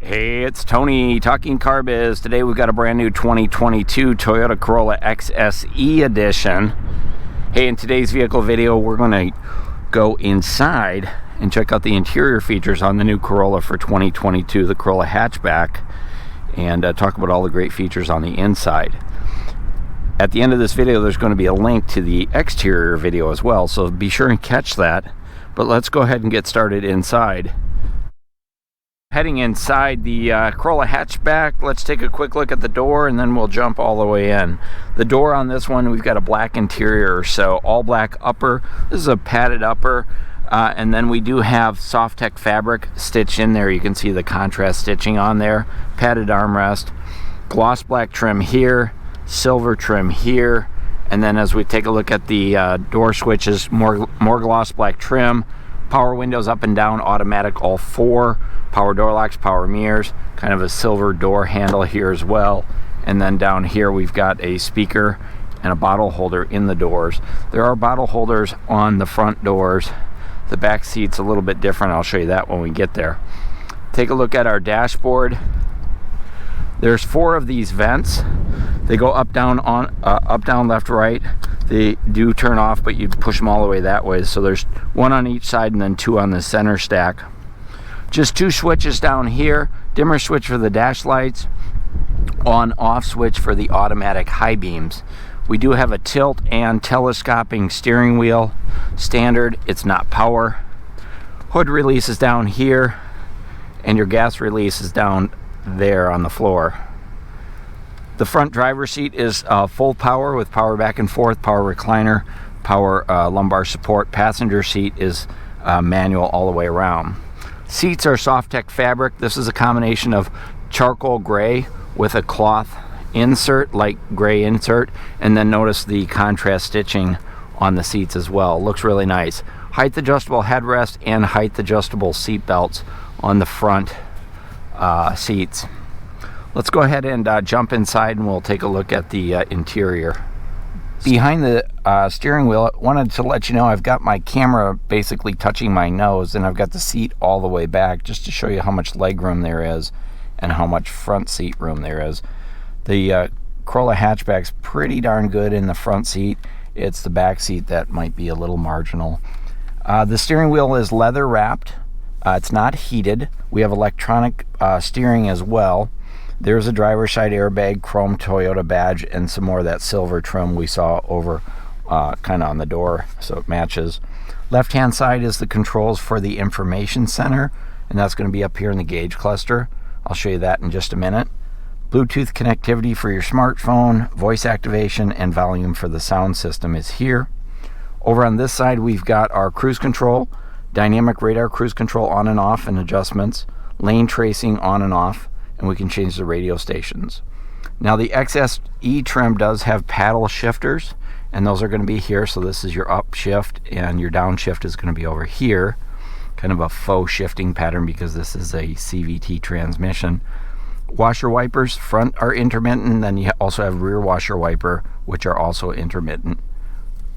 Hey, it's Tony talking car biz. Today we've got a brand new 2022 Toyota Corolla XSE edition. Hey, in today's vehicle video we're going to go inside and check out the interior features on the new Corolla for 2022, the Corolla Hatchback, and talk about all the great features on the inside. At the end of this video there's going to be a link to the exterior video as well, so be sure and catch that. But let's go ahead and get started inside. Heading inside the Corolla Hatchback, let's take a quick look at the door and then we'll jump all the way in. The door on this one, we've got a black interior, so all black upper. This is a padded upper, and then we do have Soft-Tech fabric stitched in there. You can see the contrast stitching on there. Padded armrest, gloss black trim here, silver trim here, and then as we take a look at the door switches, more gloss black trim. Power windows up and down, automatic all four. Power door locks, power mirrors, kind of a silver door handle here as well. And then down here we've got a speaker and a bottle holder in the doors. There are bottle holders on the front doors. The back seat's a little bit different. I'll show you that when we get there. Take a look at our dashboard. There's four of these vents. They go up, down, up, down, left, right. They do turn off, but you push them all the way that way. So there's one on each side and then two on the center stack. Just two switches down here. Dimmer switch for the dash lights. On-off switch for the automatic high beams. We do have a tilt and telescoping steering wheel. Standard, it's not power. Hood release is down here. And your gas release is down there on the floor. The front driver's seat is full power with power back and forth, power recliner, power lumbar support. Passenger seat is manual all the way around. Seats are Soft-Tech fabric. This is a combination of charcoal gray with a cloth insert, light gray insert, and then notice the contrast stitching on the seats as well. Looks really nice. Height adjustable headrest and height adjustable seat belts on the front seats. Let's go ahead and jump inside and we'll take a look at the interior. Behind the steering wheel, I wanted to let you know I've got my camera basically touching my nose, and I've got the seat all the way back just to show you how much leg room there is and how much front seat room there is. The Corolla Hatchback's pretty darn good in the front seat. It's the back seat that might be a little marginal. The steering wheel is leather wrapped. It's not heated. We have electronic steering as well. There's a driver's side airbag, chrome Toyota badge, and some more of that silver trim we saw over kind of on the door, so it matches. Left hand side is the controls for the information center, and that's going to be up here in the gauge cluster. I'll show you that in just a minute. Bluetooth connectivity for your smartphone, voice activation, and volume for the sound system is here. Over on this side we've got our cruise control, dynamic radar cruise control on and off and adjustments, lane tracing on and off, and we can change the radio stations. Now the XSE trim does have paddle shifters, and those are going to be here. So this is your up shift and your down shift is going to be over here. Kind of a faux shifting pattern because this is a CVT transmission. Washer wipers, front are intermittent, and then you also have rear washer wiper, which are also intermittent.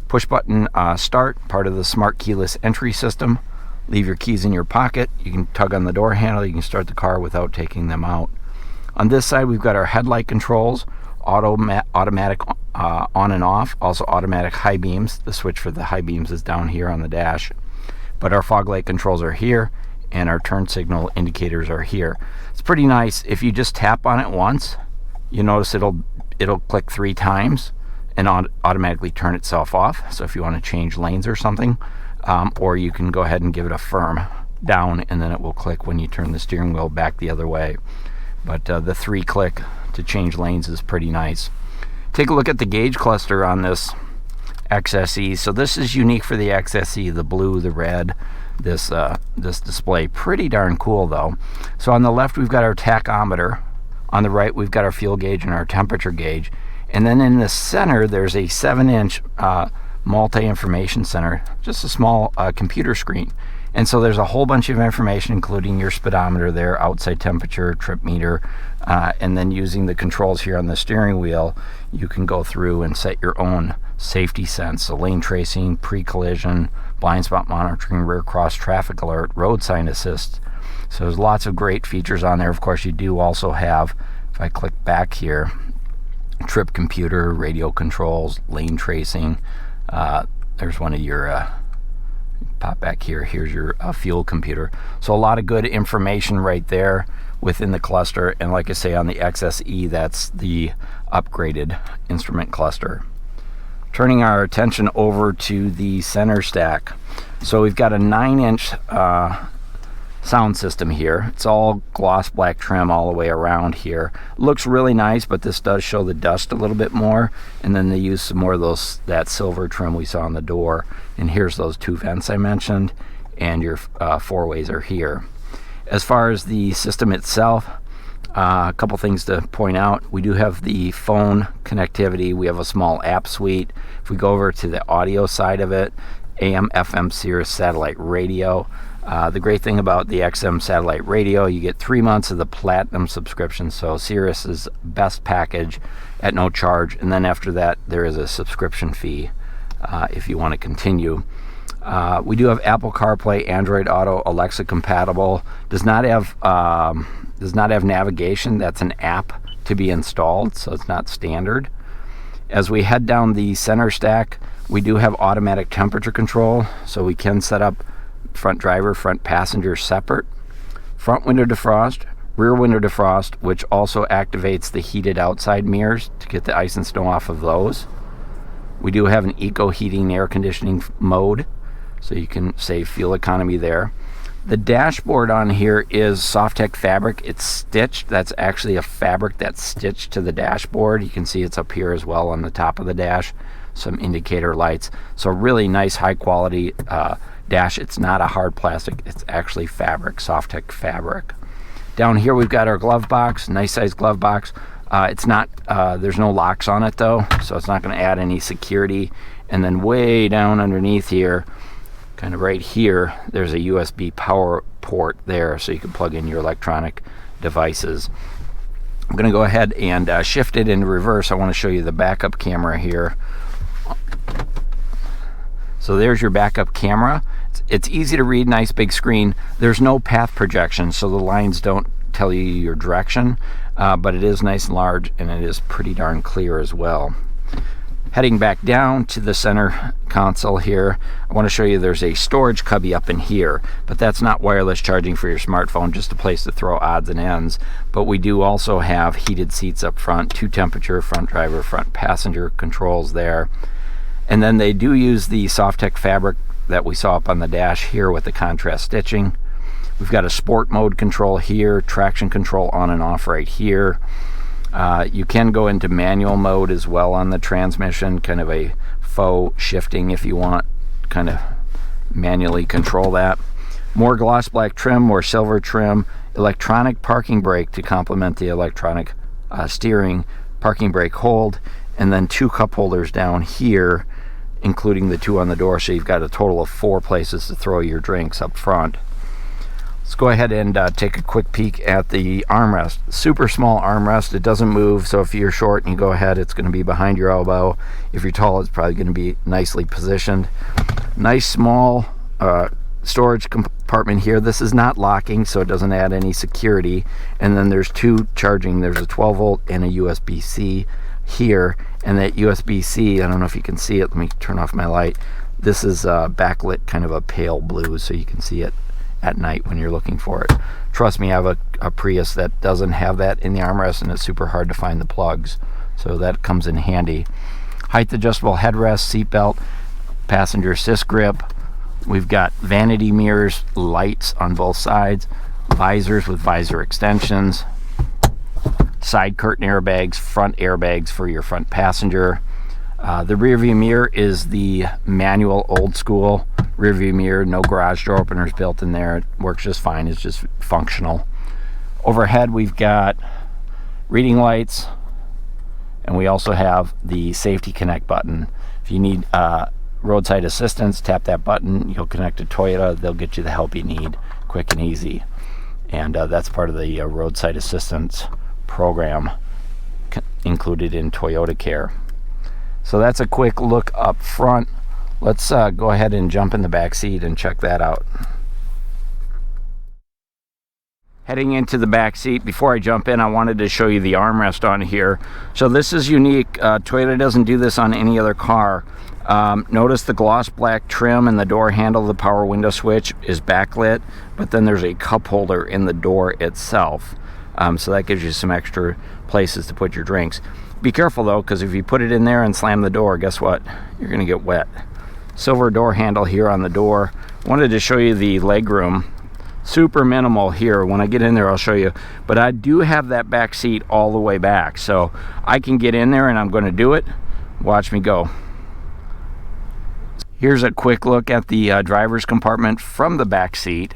Push button start, part of the smart keyless entry system. Leave your keys in your pocket. You can tug on the door handle. You can start the car without taking them out. On this side we've got our headlight controls, automatic on and off, also automatic high beams. The switch for the high beams is down here on the dash. But our fog light controls are here, and our turn signal indicators are here. It's pretty nice. If you just tap on it once, you notice it'll click 3 times and automatically turn itself off. So if you want to change lanes or something, or you can go ahead and give it a firm down and then it will click when you turn the steering wheel back the other way. But the 3 click to change lanes is pretty nice. Take a look at the gauge cluster on this XSE. So this is unique for the XSE, the blue, the red, this display. Pretty darn cool though. So on the left we've got our tachometer. On the right we've got our fuel gauge and our temperature gauge. And then in the center there's a 7-inch multi-information center, just a small computer screen. And so there's a whole bunch of information, including your speedometer there, outside temperature, trip meter, and then using the controls here on the steering wheel, you can go through and set your own safety sense. So lane tracing, pre-collision, blind spot monitoring, rear cross traffic alert, road sign assist. So there's lots of great features on there. Of course, you do also have, if I click back here, trip computer, radio controls, lane tracing. There's one of your pop back here. Here's your fuel computer. So a lot of good information right there within the cluster. And like I say, on the XSE, that's the upgraded instrument cluster. Turning our attention over to the center stack. So we've got a 9-inch sound system here. It's all gloss black trim all the way around here. Looks really nice, but this does show the dust a little bit more. And then they use some more of that silver trim we saw on the door. And here's those 2 vents I mentioned, and your 4-ways are here. As far as the system itself, a couple things to point out. We do have the phone connectivity. We have a small app suite. If we go over to the audio side of it, AM, FM, Sirius satellite radio. The great thing about the XM satellite radio, you get 3 months of the platinum subscription, so Sirius's best package at no charge, and then after that there is a subscription fee if you want to continue. We do have Apple CarPlay, Android Auto, Alexa compatible. Does not have navigation. That's an app to be installed, so it's not standard. As we head down the center stack, we do have automatic temperature control, so we can set up front driver, front passenger separate. Front window defrost, rear window defrost, which also activates the heated outside mirrors to get the ice and snow off of those. We do have an eco heating and air conditioning mode, so you can save fuel economy there. The dashboard on here is Soft-Tech fabric. It's stitched. That's actually a fabric that's stitched to the dashboard. You can see it's up here as well on the top of the dash. Some indicator lights. So really nice, high quality dash. It's not a hard plastic. It's actually fabric, Soft-Tech fabric. Down here we've got our glove box. Nice size glove box. It's not. There's no locks on it though, so it's not going to add any security. And then way down underneath here, kind of right here, there's a USB power port there, so you can plug in your electronic devices. I'm going to go ahead and shift it into reverse. I want to show you the backup camera here. So there's your backup camera. It's easy to read, nice big screen. There's no path projection, so the lines don't tell you your direction, but it is nice and large, and it is pretty darn clear as well. Heading back down to the center console here, I want to show you there's a storage cubby up in here, but that's not wireless charging for your smartphone, just a place to throw odds and ends. But we do also have heated seats up front, 2 temperature, front driver, front passenger controls there. And then they do use the Soft-Tech fabric that we saw up on the dash here with the contrast stitching. We've got a sport mode control here, traction control on and off right here. You can go into manual mode as well on the transmission, kind of a faux shifting if you want, kind of manually control that. More gloss black trim, more silver trim, electronic parking brake to complement the electronic steering, parking brake hold, and then 2 cup holders down here, including the 2 on the door, so you've got a total of 4 places to throw your drinks up front. Let's go ahead and take a quick peek at the armrest. Super small armrest. It doesn't move, so if you're short and you go ahead, it's going to be behind your elbow. If you're tall, it's probably going to be nicely positioned. Nice small storage compartment here. This is not locking, so it doesn't add any security. And then there's 2 charging. There's a 12 volt and a USB-C here. And that USB-C, I don't know if you can see it. Let me turn off my light. This is backlit, kind of a pale blue, so you can see it at night when you're looking for it. Trust me, I have a Prius that doesn't have that in the armrest, and it's super hard to find the plugs, so that comes in handy. Height adjustable headrest, seat belt, passenger assist grip. We've got vanity mirrors, lights on both sides, visors with visor extensions, side curtain airbags, front airbags for your front passenger. The rear view mirror is the manual old school rear view mirror, no garage door openers built in there. It works just fine, it's just functional. Overhead we've got reading lights, and we also have the safety connect button. If you need roadside assistance, tap that button, you'll connect to Toyota, they'll get you the help you need quick and easy. And that's part of the roadside assistance program included in Toyota Care. So that's a quick look up front. Let's go ahead and jump in the back seat and check that out. Heading into the back seat, before I jump in, I wanted to show you the armrest on here. So this is unique. Toyota doesn't do this on any other car. Notice the gloss black trim and the door handle. The power window switch is backlit, but then there's a cup holder in the door itself. So that gives you some extra places to put your drinks. Be careful though, because if you put it in there and slam the door, guess what? You're gonna get wet. Silver door handle here on the door. Wanted to show you the leg room. Super minimal here. When I get in there, I'll show you. But I do have that back seat all the way back, so I can get in there and I'm going to do it. Watch me go. Here's a quick look at the driver's compartment from the back seat,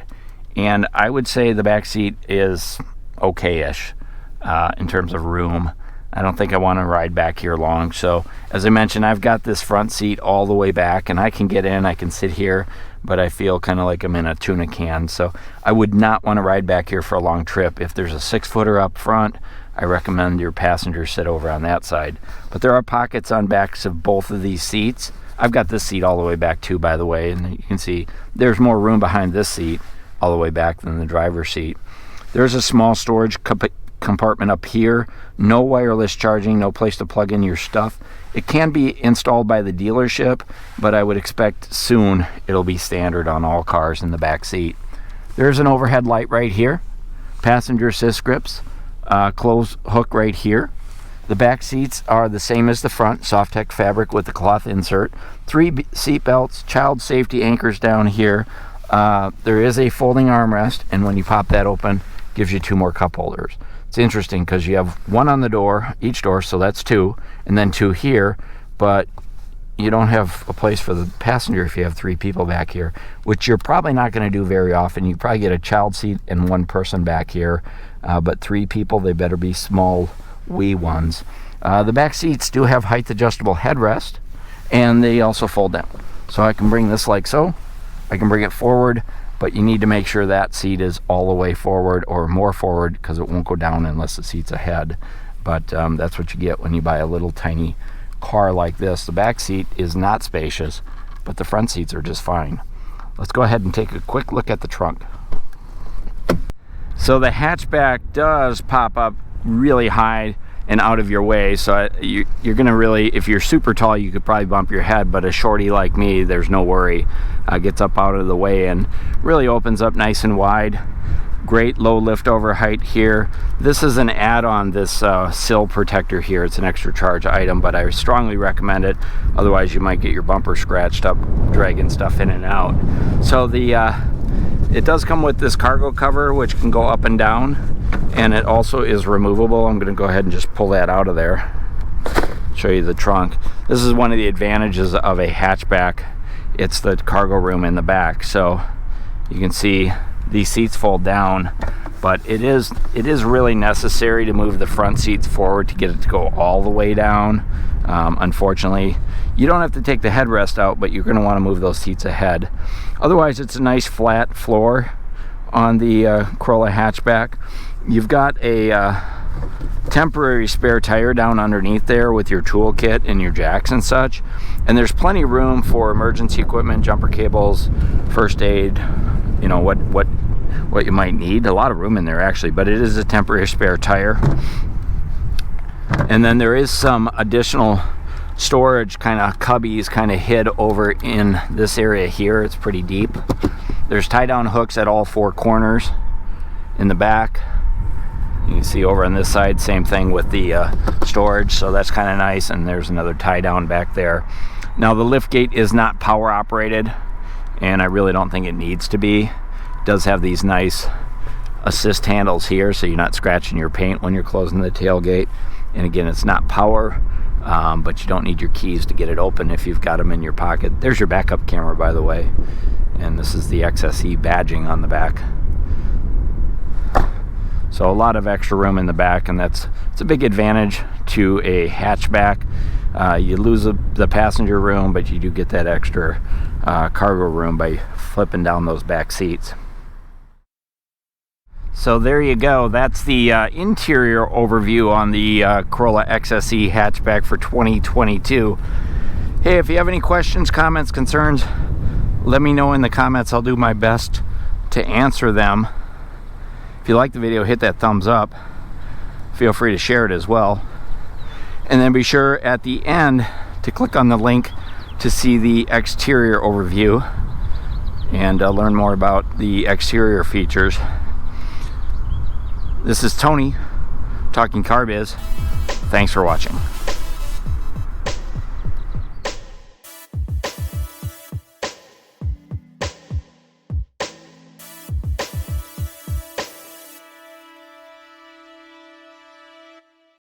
and I would say the back seat is okay-ish in terms of room. I don't think I want to ride back here long. So as I mentioned, I've got this front seat all the way back, and I can get in, I can sit here, but I feel kind of like I'm in a tuna can. So I would not want to ride back here for a long trip. If there's a 6-footer up front, I recommend your passengers sit over on that side. But there are pockets on backs of both of these seats. I've got this seat all the way back too, by the way, and you can see there's more room behind this seat all the way back than the driver's seat. There's a small storage compartment up here. No wireless charging, no place to plug in your stuff. It can be installed by the dealership, but I would expect soon it'll be standard on all cars in the back seat. There's an overhead light right here, passenger assist grips, clothes hook right here. The back seats are the same as the front, Soft-Tech fabric with the cloth insert. 3 seat belts, child safety anchors down here. There is a folding armrest, and when you pop that open, gives you 2 more cup holders. It's interesting because you have 1 on the door, each door, so that's 2, and then 2 here, but you don't have a place for the passenger if you have 3 people back here, which you're probably not going to do very often. You probably get a child seat and 1 person back here, but 3 people, they better be small, wee ones. The back seats do have height adjustable headrest, and they also fold down. So I can bring this like so. I can bring it forward, but you need to make sure that seat is all the way forward or more forward, because it won't go down unless the seat's ahead. But that's what you get when you buy a little tiny car like this. The back seat is not spacious, but the front seats are just fine. Let's go ahead and take a quick look at the trunk. So the hatchback does pop up really high and out of your way, so you're gonna really, if you're super tall, you could probably bump your head, but a shorty like me, there's no worry. Gets up out of the way and really opens up nice and wide. Great low lift over height here. This is an add-on, this sill protector here. It's an extra charge item, but I strongly recommend it. Otherwise you might get your bumper scratched up dragging stuff in and out. So it does come with this cargo cover, which can go up and down, and it also is removable. I'm going to go ahead and just pull that out of there, show you the trunk. This is one of the advantages of a hatchback. It's the cargo room in the back. So you can see these seats fold down, but it is really necessary to move the front seats forward to get it to go all the way down. Unfortunately, you don't have to take the headrest out, but you're going to want to move those seats ahead. Otherwise, it's a nice flat floor on the Corolla Hatchback. You've got a temporary spare tire down underneath there with your toolkit and your jacks and such, and there's plenty of room for emergency equipment, jumper cables, first aid, you know, what you might need. A lot of room in there actually, but it is a temporary spare tire. And then there is some additional storage kind of cubbies kind of hid over in this area here. It's pretty deep. There's tie down hooks at all 4 corners in the back. You can see over on this side, same thing with the storage, so that's kind of nice. And there's another tie down back there. Now the lift gate is not power operated, and I really don't think it needs to be. It does have these nice assist handles here, so you're not scratching your paint when you're closing the tailgate. And again, it's not power, but you don't need your keys to get it open if you've got them in your pocket. There's your backup camera, by the way, and this is the XSE badging on the back. So a lot of extra room in the back, and it's a big advantage to a hatchback. You lose the passenger room, but you do get that extra cargo room by flipping down those back seats. So there you go. That's the interior overview on the Corolla XSE Hatchback for 2022. Hey, if you have any questions, comments, concerns, let me know in the comments. I'll do my best to answer them. If you like the video, hit that thumbs up. Feel free to share it as well. And then be sure at the end to click on the link to see the exterior overview and learn more about the exterior features. This is Tony, Talking Car Biz. Thanks for watching.